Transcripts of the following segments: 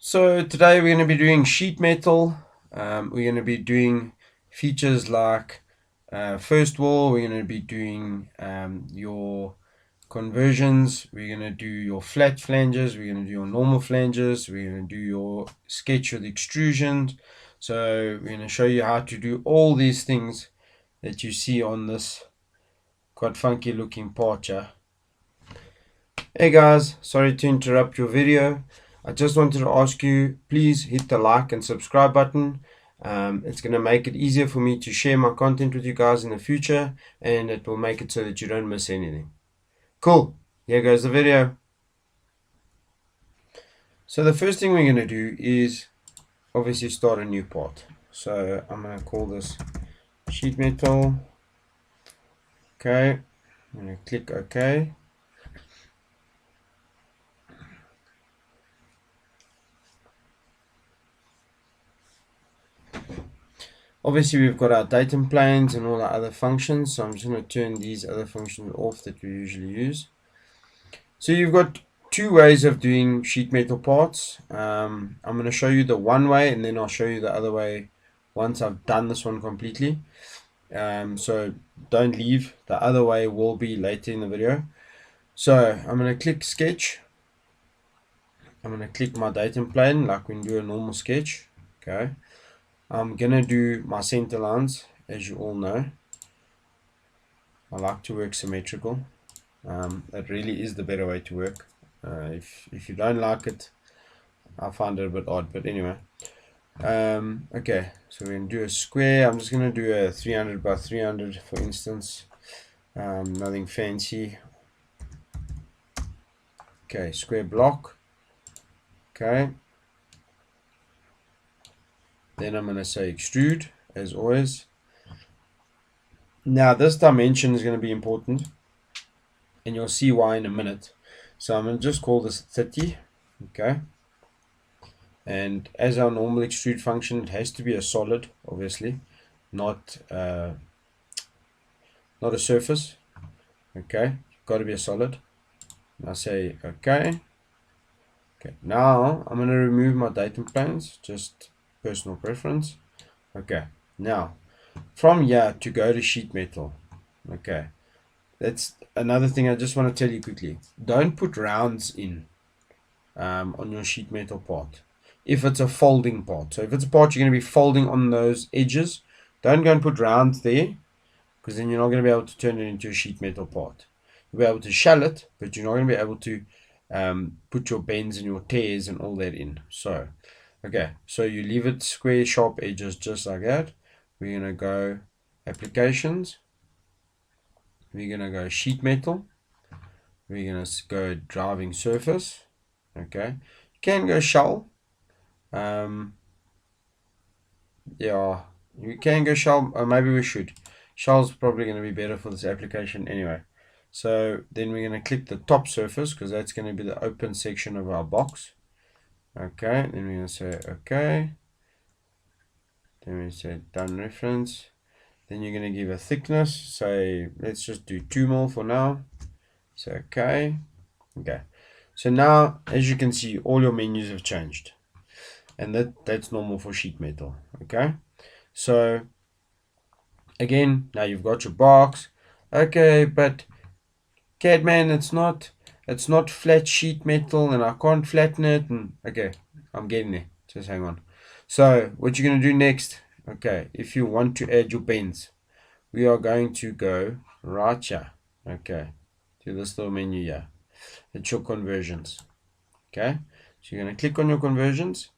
So today we're going to be doing sheet metal. We're going to be doing features like first wall. We're going to be doing your conversions. We're going to do your flat flanges. We're going to do your normal flanges. We're going to do your sketch with extrusions. So we're going to show you how to do all these things that you see on this quite funky looking part here. Hey guys, sorry to interrupt your video. I just wanted to ask you, please hit the like and subscribe button. It's going to make it easier for me to share my content with you guys in the future, and it will make it so that you don't miss anything. Cool, here goes the video. So the first thing we're going to do is obviously start a new part. So I'm going to call this sheet metal. Okay, I'm going to click OK. Obviously we've got our datum planes and all our other functions, so I'm just going to turn these other functions off that we usually use. So you've got two ways of doing sheet metal parts. I'm going to show you the one way, and then I'll show you the other way once I've done this one completely. So don't leave, the other way will be later in the video. So I'm going to click sketch. I'm going to click my datum plane like we do a normal sketch. Okay. I'm gonna do my center lines, as you all know. I like to work symmetrical. That really is the better way to work. If you don't like it, I find it a bit odd, but anyway. Okay, so we're gonna do a square. I'm just gonna do a 300 by 300 for instance. Nothing fancy. Okay, square block. Okay. Then I'm gonna say extrude, as always. Now this dimension is going to be important, and you'll see why in a minute. So I'm going to just call this 30. Okay. And as our normal extrude function, it has to be a solid, obviously, not a surface. Okay, got to be a solid. And I say okay. Okay, now I'm going to remove my datum planes, just personal preference. Okay, now from here to go to sheet metal. Okay, that's another thing I just want to tell you quickly. Don't put rounds in on your sheet metal part if it's a folding part. So if it's a part you're going to be folding on those edges, don't go and put rounds there, because then you're not going to be able to turn it into a sheet metal part. You'll be able to shell it, but you're not going to be able to put your bends and your tears and all that in. So okay, so you leave it square sharp edges just like that. We're going to go applications, we're going to go sheet metal, we're going to go driving surface. Okay, you can go shell. Yeah, you can go shell, or maybe we should. Shell's probably going to be better for this application anyway. So then we're going to click the top surface, because that's going to be the open section of our box. Okay, then we're going to say okay. Then we say done reference. Then you're going to give a thickness, say let's just do 2 mil for now. So okay. Okay, so now as you can see, all your menus have changed, and that's normal for sheet metal. Okay, so again, now you've got your box. Okay, but Cadman, it's not flat sheet metal, and I can't flatten it. And okay, I'm getting there. Just hang on. So what you're going to do next? Okay, if you want to add your bends, we are going to go right here. Okay, to this little menu here. It's your conversions. Okay, so you're going to click on your conversions.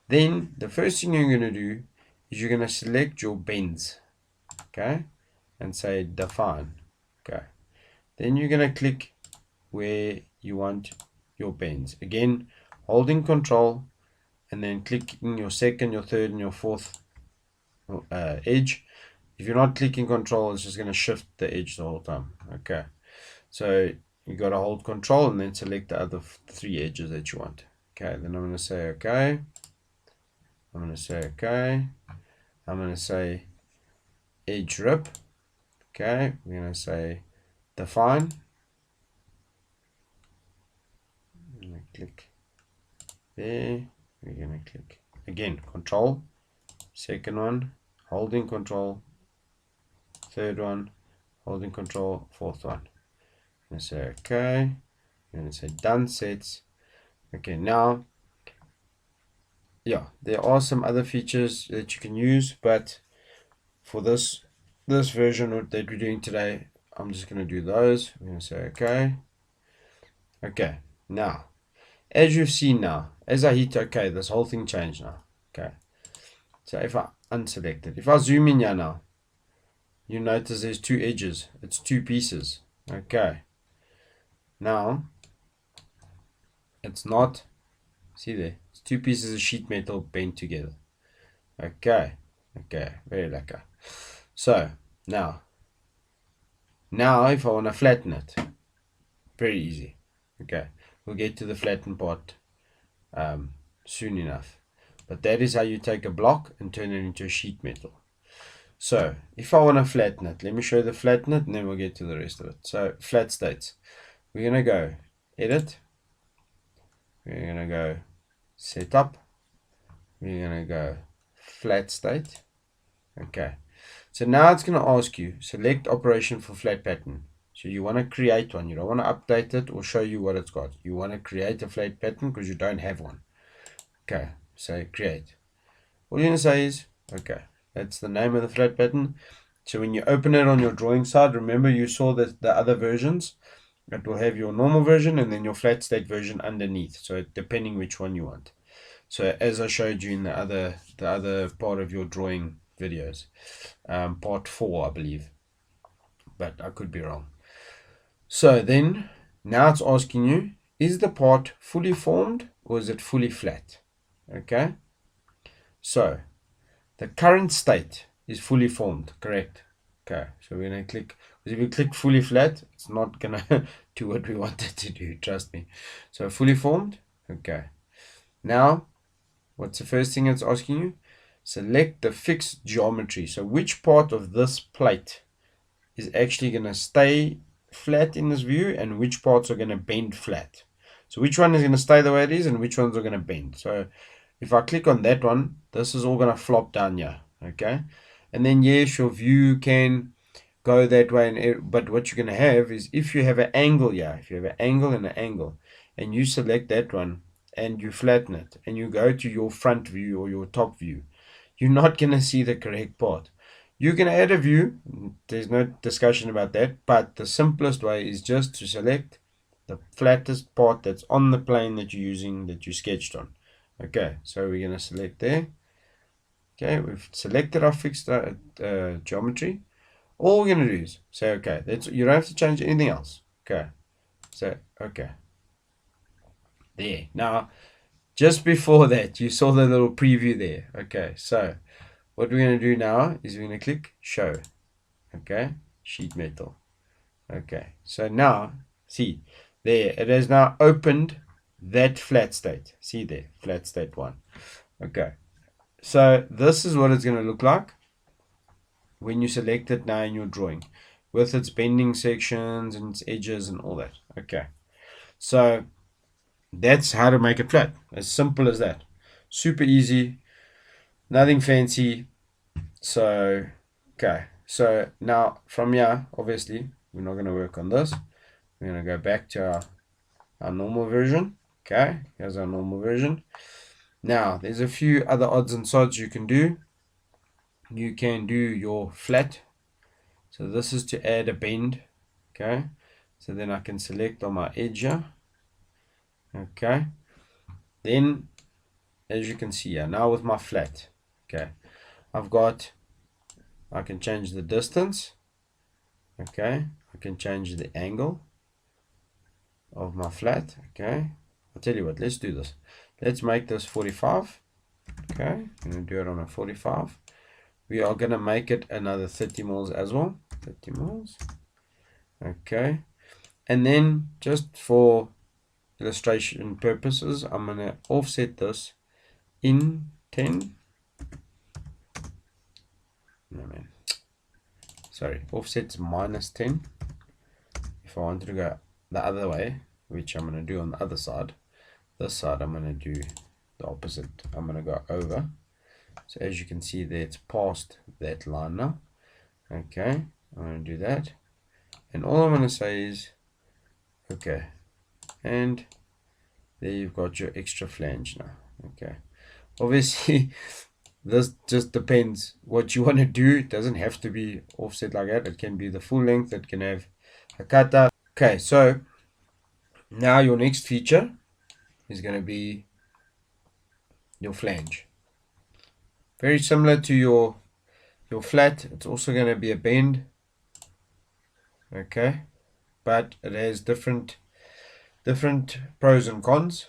Then the first thing you're going to do is you're going to select your bends. Okay, and say define. Okay, then you're going to click where you want your bends. Again, holding control and then clicking your second, your third, and your fourth edge. If you're not clicking control, it's just going to shift the edge the whole time. Okay, so you got to hold control and then select the other 3 edges that you want. Okay, then I'm going to say okay. I'm going to say okay. I'm going to say edge rip. Okay, we're going to say define. I'm going to click there. we're going to click again, control, second one, holding control, third one, holding control, fourth one. I'm going to say okay. I'm going to say done sets. Okay, now, yeah, there are some other features that you can use, but for this version that we're doing today, I'm just going to do those. I'm going to say okay. Okay, now, as you've seen now, as I hit OK, this whole thing changed now. Okay, so if I unselect it, if I zoom in here now, you notice there's two edges. It's two pieces. Okay, now it's not, see there, it's two pieces of sheet metal bent together. Okay, very lekker. So now if I want to flatten it, very easy. Okay, we'll get to the flatten part soon enough. But that is how you take a block and turn it into a sheet metal. So if I want to flatten it, let me show you the flatten it and then we'll get to the rest of it. So flat states, we're going to go edit, we're going to go setup, we're going to go flat state. Okay, so now it's going to ask you select operation for flat pattern. So you want to create one, you don't want to update it or show you what it's got. You want to create a flat pattern because you don't have one. Okay, say create. All you're going to say is, okay, that's the name of the flat pattern. So when you open it on your drawing side, remember you saw that the other versions, it will have your normal version and then your flat state version underneath. So depending which one you want. So as I showed you in the other part of your drawing videos, part 4, I believe, but I could be wrong. So then, now it's asking you, is the part fully formed or is it fully flat? Okay, so the current state is fully formed, correct? Okay, so we're going to click, because if you click fully flat, it's not going to do what we want it to do, trust me. So fully formed, okay. Now, what's the first thing it's asking you? Select the fixed geometry. So which part of this plate is actually going to stay flat in this view and which parts are going to bend flat. So which one is going to stay the way it is and which ones are going to bend. So if I click on that one, this is all going to flop down here, okay? And then yes, your view can go that way, but what you're going to have is if you have an angle here, if you have an angle and an angle, and you select that one and you flatten it and you go to your front view or your top view, you're not going to see the correct part. You can add a view, there's no discussion about that, but the simplest way is just to select the flattest part that's on the plane that you're using, that you sketched on. Okay, so we're going to select there. Okay, we've selected our fixed geometry. All we're going to do is say okay. You don't have to change anything else. Okay, so okay. There. Now, just before that, you saw the little preview there. Okay, so what we're going to do now is we're going to click show. Okay, sheet metal. Okay, so now, see, there, it has now opened that flat state. See there, flat state 1. Okay, so this is what it's going to look like when you select it now in your drawing, with its bending sections and its edges and all that. Okay, so that's how to make it flat. As simple as that. Super easy, nothing fancy. So, okay, so now from here, obviously, we're not going to work on this. We're going to go back to our normal version. Okay, here's our normal version. Now, there's a few other odds and sods you can do. You can do your flat. So this is to add a bend. Okay, so then I can select on my edge here. Okay, then as you can see here, now with my flat, okay, I can change the distance. Okay, I can change the angle of my flat. Okay, I'll tell you what, let's do this. Let's make this 45. Okay, I'm going to do it on a 45. We are going to make it another 30 mils as well. 30 mils. Okay, and then just for illustration purposes, I'm going to offset this in 10. No, man. Sorry, offset's minus 10. If I wanted to go the other way, which I'm going to do on the other side, this side I'm going to do the opposite. I'm going to go over. So as you can see there, it's past that line now. Okay, I'm going to do that. And all I'm going to say is, okay. And there you've got your extra flange now. Okay. Obviously, this just depends what you want to do. It doesn't have to be offset like that. It can be the full length. It can have a cutout. Okay, so now your next feature is going to be your flange. Very similar to your flat. It's also going to be a bend. Okay, but it has different pros and cons.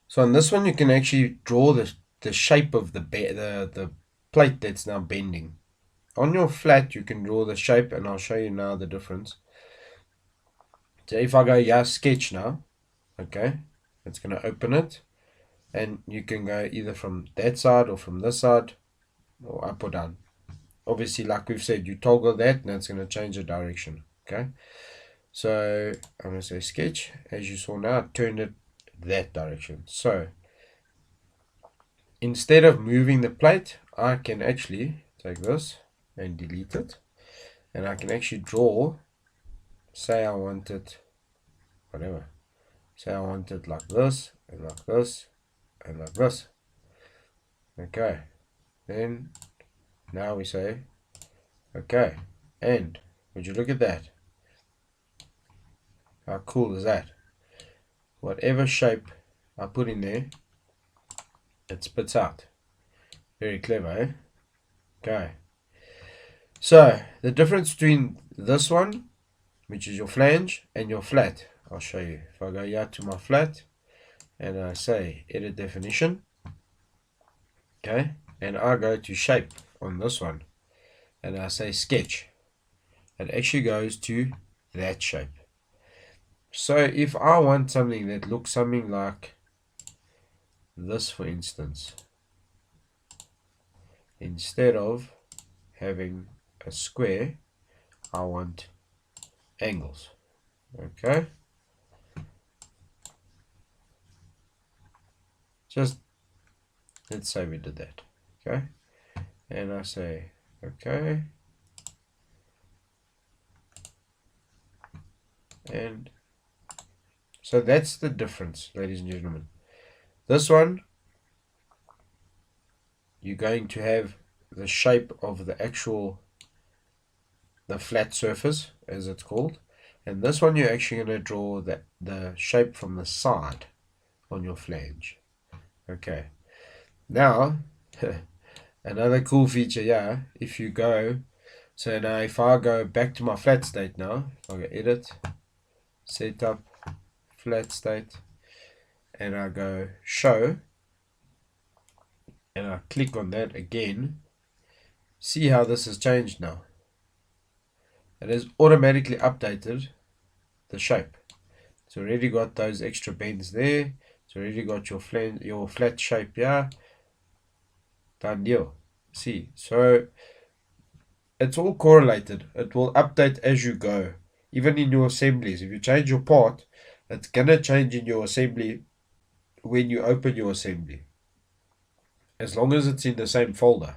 So on this one, you can actually draw the shape of the plate that's now bending. On your flat, you can draw the shape, and I'll show you now the difference. So if I go, yeah, sketch now, okay, it's going to open it, and you can go either from that side or from this side, or up or down. Obviously, like we've said, you toggle that, and it's going to change the direction, okay. So I'm going to say sketch. As you saw now, I turned it that direction. So instead of moving the plate, I can actually take this and delete it, and I can actually draw, say I want it, whatever, say I want it like this, and like this, and like this. Okay, then now we say, okay, and would you look at that? How cool is that? Whatever shape I put in there, it spits out. Very clever, eh? Okay. So the difference between this one, which is your flange, and your flat, I'll show you. If I go here to my flat and I say edit definition, okay, and I go to shape on this one and I say sketch, it actually goes to that shape. So if I want something that looks something like this, for instance, instead of having a square, I want angles. Okay, just let's say we did that. Okay, and I say okay, and so that's the difference, ladies and gentlemen. This one, you're going to have the shape of the flat surface, as it's called, and this one you're actually going to draw the shape from the side on your flange. Okay, now another cool feature here, if you go, so now if I go back to my flat state now, I go edit, setup, flat state, and I go show, and I click on that again, see how this has changed now. It has automatically updated the shape. It's already got those extra bends there. It's already got your flat shape here. Done deal. See, so it's all correlated. It will update as you go. Even in your assemblies, if you change your part, it's gonna change in your assembly when you open your assembly, as long as it's in the same folder.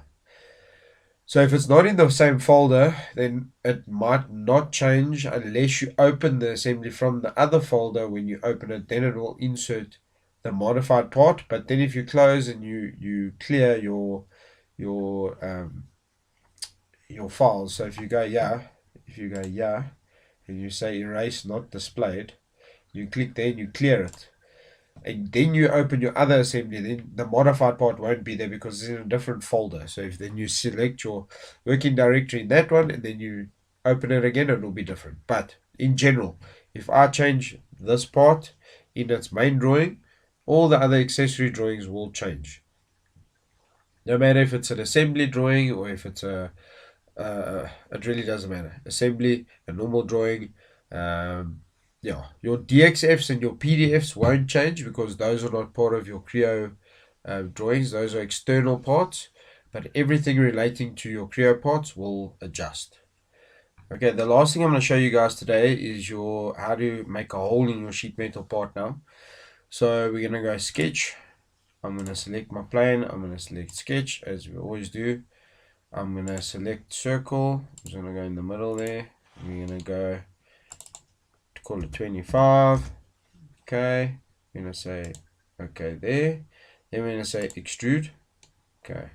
So if it's not in the same folder, then it might not change unless you open the assembly from the other folder. When you open it, then it will insert the modified part. But then if you close and you clear your files, so if you go here and you say erase not displayed, you click there and you clear it, and then you open your other assembly, then the modified part won't be there because it's in a different folder. So if then you select your working directory in that one and then you open it again, it will be different. But in general, if I change this part in its main drawing, all the other accessory drawings will change. No matter if it's an assembly drawing or if it's it really doesn't matter. Assembly, a normal drawing, yeah, your DXFs and your PDFs won't change because those are not part of your Creo drawings. Those are external parts, but everything relating to your Creo parts will adjust. Okay, the last thing I'm going to show you guys today is how to make a hole in your sheet metal part now. So we're going to go sketch, I'm going to select my plane. I'm going to select sketch as we always do. I'm going to select circle. I'm just going to go in the middle there. We're going to go to call it 25. Okay. We're going to say okay there. Then we're going to say extrude. Okay.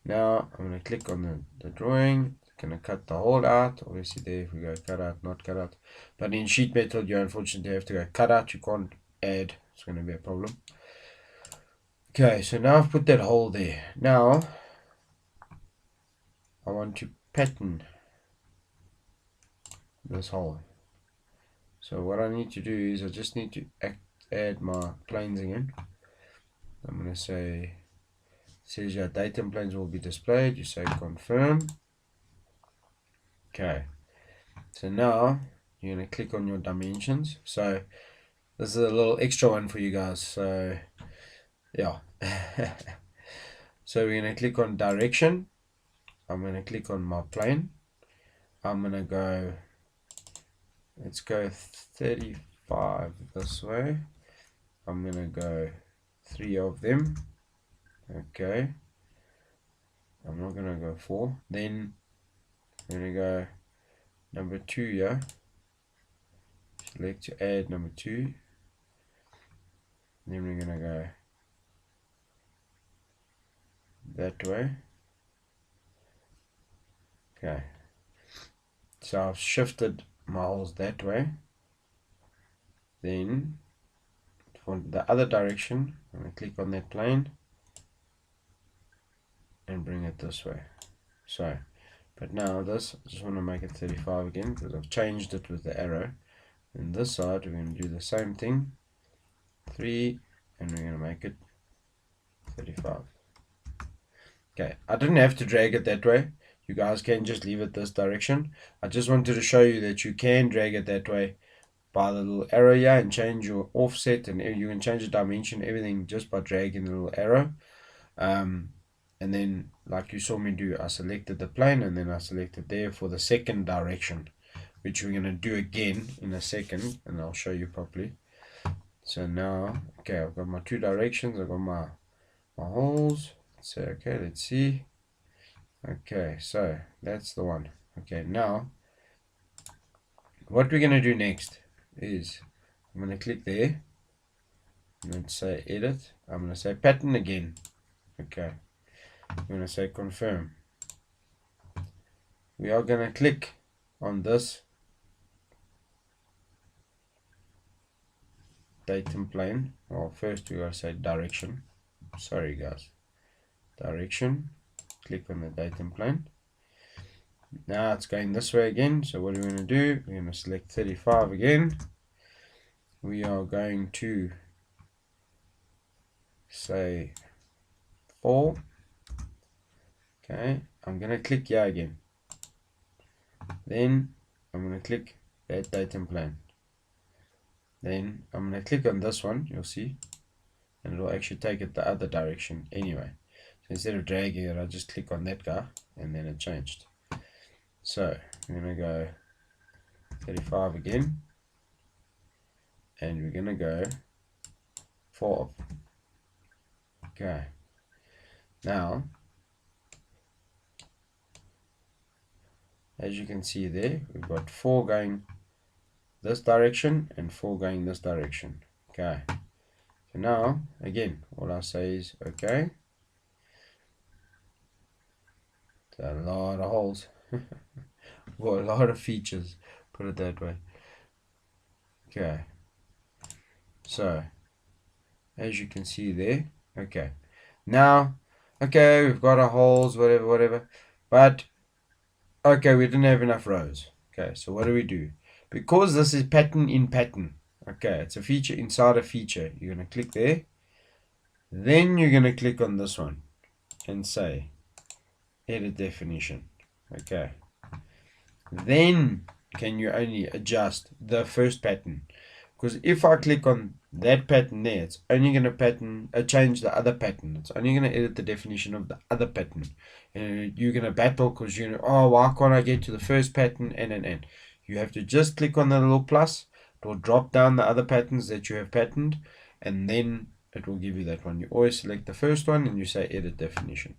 Now I'm going to click on the drawing. Going to cut the hole out. Obviously there if we go cut out, not cut out. But in sheet metal you unfortunately have to go cut out. You can't add. It's going to be a problem. Okay, so now I've put that hole there. Now I want to pattern this hole. So what I need to do is I just need to add my planes again. I'm going to say, it says your datum planes will be displayed. You say confirm. Okay, so now you're going to click on your dimensions. So this is a little extra one for you guys. So yeah. So we're going to click on direction. I'm going to click on my plane. I'm going to go, let's go 35 this way. I'm going to go 3 of them. Okay. I'm not going to go 4. Then I'm going to go number 2 here. Select to add number 2. Then we're going to go that way. Okay. So I've shifted my holes that way. Then for the other direction, I'm going to click on that plane and bring it this way. So, but now this, I just want to make it 35 again because I've changed it with the arrow. And this side, we're going to do the same thing. 3, and we're going to make it 35. Okay, I didn't have to drag it that way. You guys can just leave it this direction. I just wanted to show you that you can drag it that way by the little arrow here and change your offset, and you can change the dimension, everything just by dragging the little arrow. And then like you saw me do, I selected the plane and then I selected there for the second direction, which we're going to do again in a second, and I'll show you properly. So now, okay, I've got my 2 directions, I've got my holes. So okay, let's see. Okay, so that's the one. Okay, now what we're going to do next is I'm going to click there and then say edit. I'm going to say pattern again. Okay, I'm going to say confirm. We are going to click on this datum plane. Well, first we got to say direction. Sorry guys, direction. Click on the datum plane. Now it's going this way again. So what are we going to do? We're going to select 35 again. We are going to say 4. Okay, I'm going to click here again. Then I'm going to click that datum plane. Then I'm going to click on this one, you'll see, and it will actually take it the other direction anyway. So instead of dragging it, I just click on that guy and then it changed. So I'm going to go 35 again, and we're going to go 4. Okay, now as you can see there, we've got 4 going this direction and 4 going this direction. Okay, so now again all I say is okay. It's a lot of holes. Well, a lot of features, put it that way. Okay, so as you can see there, okay, now okay, we've got our holes, whatever, but okay, we didn't have enough rows. Okay, so what do? Because this is pattern in pattern, okay, it's a feature inside a feature, you're going to click there, then you're going to click on this one and say edit definition. Okay, then can you only adjust the first pattern, because if I click on that pattern there, it's only going to change the other pattern. It's only going to edit the definition of the other pattern, and you're going to battle because you know, oh, why can't I get to the first pattern? And you have to just click on the little plus. It will drop down the other patterns that you have patterned, and then it will give you that one. You always select the first one and you say edit definition.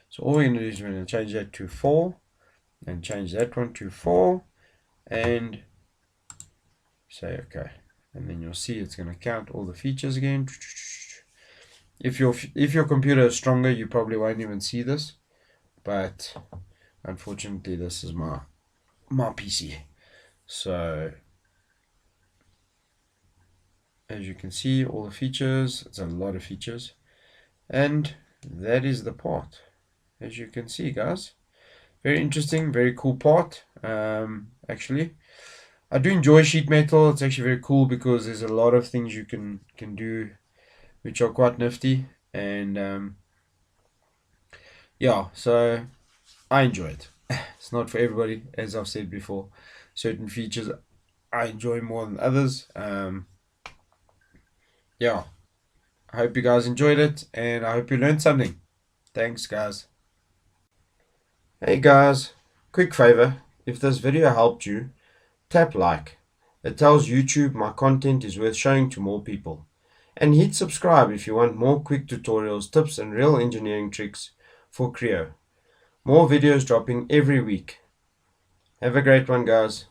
So all we're going to do is we're going to change that to 4 and change that one to 4 and say OK. And then you'll see it's going to count all the features again. If your computer is stronger, you probably won't even see this, but unfortunately this is my PC. So as you can see, all the features, it's a lot of features, and that is the part. As you can see, guys, very interesting, very cool part. Actually, I do enjoy sheet metal. It's actually very cool because there's a lot of things you can do which are quite nifty, and yeah, so I enjoy it. It's not for everybody, as I've said before. Certain features I enjoy more than others. Yeah, I hope you guys enjoyed it, and I hope you learned something. Thanks, guys. Hey guys, quick favor, if this video helped you, tap like. It tells YouTube my content is worth showing to more people. And hit subscribe if you want more quick tutorials, tips and real engineering tricks for Creo. More videos dropping every week. Have a great one, guys.